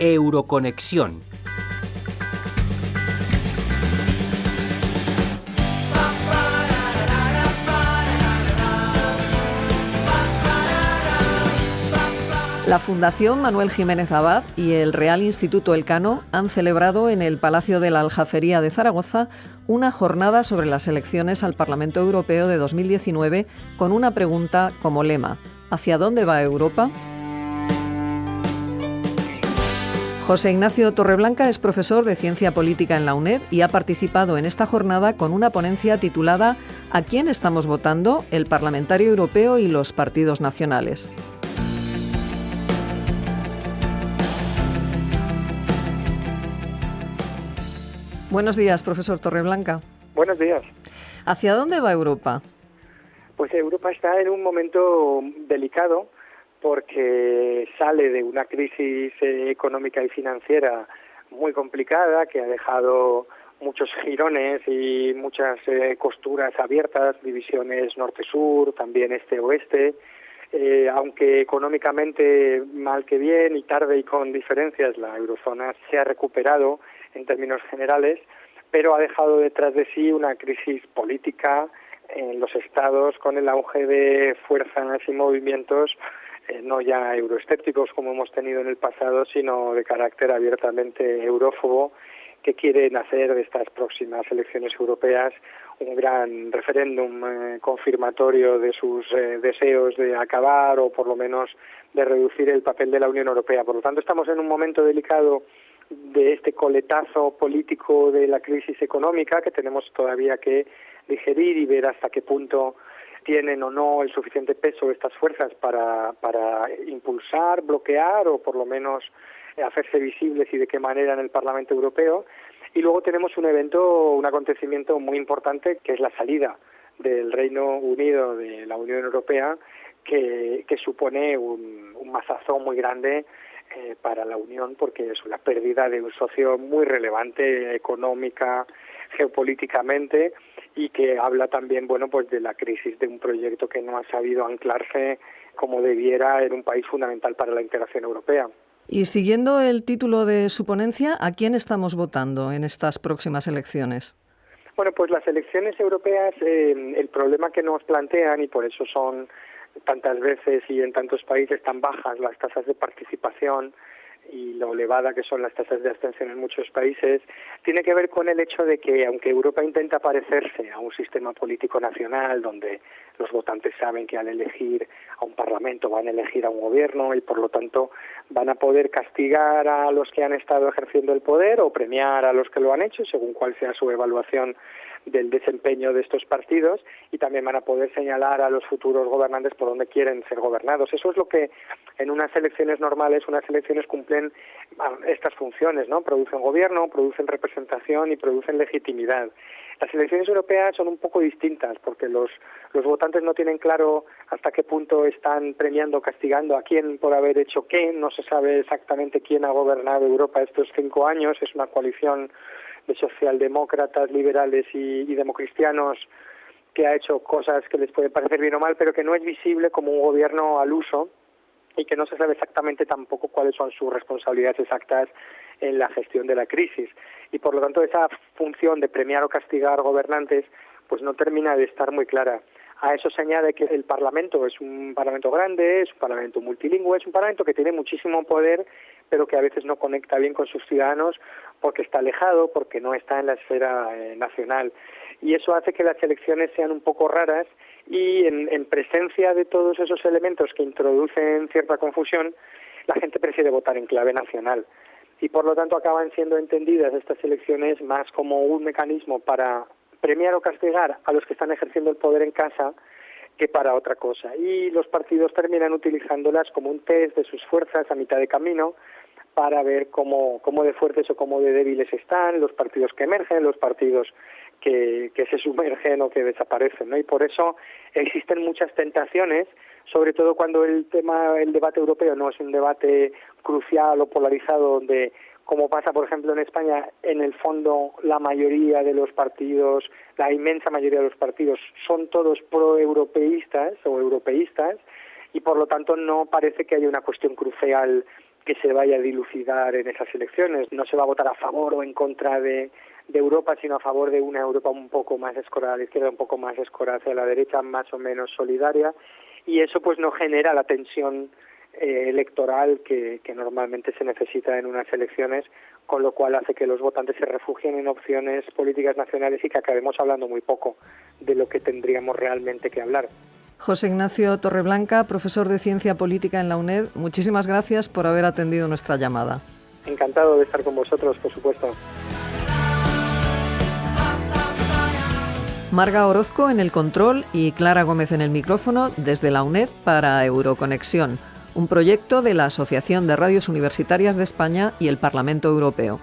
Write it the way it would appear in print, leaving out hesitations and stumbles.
Euroconexión. La Fundación Manuel Jiménez Abad y el Real Instituto Elcano han celebrado en el Palacio de la Aljafería de Zaragoza una jornada sobre las elecciones al Parlamento Europeo de 2019 con una pregunta como lema: ¿hacia dónde va Europa? José Ignacio Torreblanca es profesor de Ciencia Política en la UNED y ha participado en esta jornada con una ponencia titulada ¿A quién estamos votando? El Parlamentario Europeo y los partidos nacionales. Buenos días, profesor Torreblanca. Buenos días. ¿Hacia dónde va Europa? Pues Europa está en un momento delicado porque sale de una crisis económica y financiera muy complicada que ha dejado muchos jirones y muchas costuras abiertas, divisiones norte-sur, también este-oeste. Aunque económicamente mal que bien y tarde y con diferencias, la eurozona se ha recuperado en términos generales, pero ha dejado detrás de sí una crisis política en los estados con el auge de fuerzas y movimientos no ya euroescépticos como hemos tenido en el pasado, sino de carácter abiertamente eurófobo, que quieren hacer de estas próximas elecciones europeas un gran referéndum confirmatorio de sus deseos de acabar o por lo menos de reducir el papel de la Unión Europea. Por lo tanto, estamos en un momento delicado de este coletazo político de la crisis económica que tenemos todavía que digerir y ver hasta qué punto tienen o no el suficiente peso estas fuerzas para impulsar, bloquear o por lo menos hacerse visibles y de qué manera en el Parlamento Europeo. Y luego tenemos un acontecimiento muy importante que es la salida del Reino Unido de la Unión Europea que supone un mazazo muy grande para la Unión, porque es una pérdida de un socio muy relevante económica, geopolíticamente, y que habla también, pues de la crisis de un proyecto que no ha sabido anclarse como debiera en un país fundamental para la integración europea. Y siguiendo el título de su ponencia, ¿a quién estamos votando en estas próximas elecciones? Bueno, pues las elecciones europeas, el problema que nos plantean, y por eso son tantas veces y en tantos países tan bajas las tasas de participación y lo elevada que son las tasas de abstención en muchos países, tiene que ver con el hecho de que aunque Europa intenta parecerse a un sistema político nacional donde los votantes saben que al elegir a un parlamento van a elegir a un gobierno y por lo tanto van a poder castigar a los que han estado ejerciendo el poder o premiar a los que lo han hecho según cuál sea su evaluación del desempeño de estos partidos, y también van a poder señalar a los futuros gobernantes por dónde quieren ser gobernados. Eso es lo que en unas elecciones normales, unas elecciones cumplen estas funciones, ¿no? Producen gobierno, producen representación y producen legitimidad. Las elecciones europeas son un poco distintas porque los votantes no tienen claro hasta qué punto están premiando o castigando a quién por haber hecho qué. No se sabe exactamente quién ha gobernado Europa estos 5 años. Es una coalición de socialdemócratas, liberales y democristianos que ha hecho cosas que les puede parecer bien o mal, pero que no es visible como un gobierno al uso y que no se sabe exactamente tampoco cuáles son sus responsabilidades exactas en la gestión de la crisis. Y por lo tanto esa función de premiar o castigar gobernantes pues no termina de estar muy clara. A eso se añade que el Parlamento es un Parlamento grande, es un Parlamento multilingüe, es un Parlamento que tiene muchísimo poder, pero que a veces no conecta bien con sus ciudadanos porque está alejado, porque no está en la esfera nacional. Y eso hace que las elecciones sean un poco raras y en presencia de todos esos elementos que introducen cierta confusión, la gente prefiere votar en clave nacional. Y por lo tanto acaban siendo entendidas estas elecciones más como un mecanismo para premiar o castigar a los que están ejerciendo el poder en casa que para otra cosa. Y los partidos terminan utilizándolas como un test de sus fuerzas a mitad de camino para ver cómo de fuertes o cómo de débiles están los partidos que emergen, los partidos que se sumergen o que desaparecen, ¿no? Y por eso existen muchas tentaciones, sobre todo cuando el debate europeo no es un debate crucial o polarizado donde, como pasa por ejemplo en España, en el fondo la mayoría de los partidos, la inmensa mayoría de los partidos son todos proeuropeístas o europeístas y por lo tanto no parece que haya una cuestión crucial que se vaya a dilucidar en esas elecciones. No se va a votar a favor o en contra de Europa, sino a favor de una Europa un poco más escorada a la izquierda, un poco más escorada hacia la derecha, más o menos solidaria, y eso pues no genera la tensión electoral que normalmente se necesita en unas elecciones, con lo cual hace que los votantes se refugien en opciones políticas nacionales y que acabemos hablando muy poco de lo que tendríamos realmente que hablar. José Ignacio Torreblanca, profesor de Ciencia Política en la UNED, muchísimas gracias por haber atendido nuestra llamada. Encantado de estar con vosotros, por supuesto. Marga Orozco en el control y Clara Gómez en el micrófono desde la UNED para Euroconexión, un proyecto de la Asociación de Radios Universitarias de España y el Parlamento Europeo.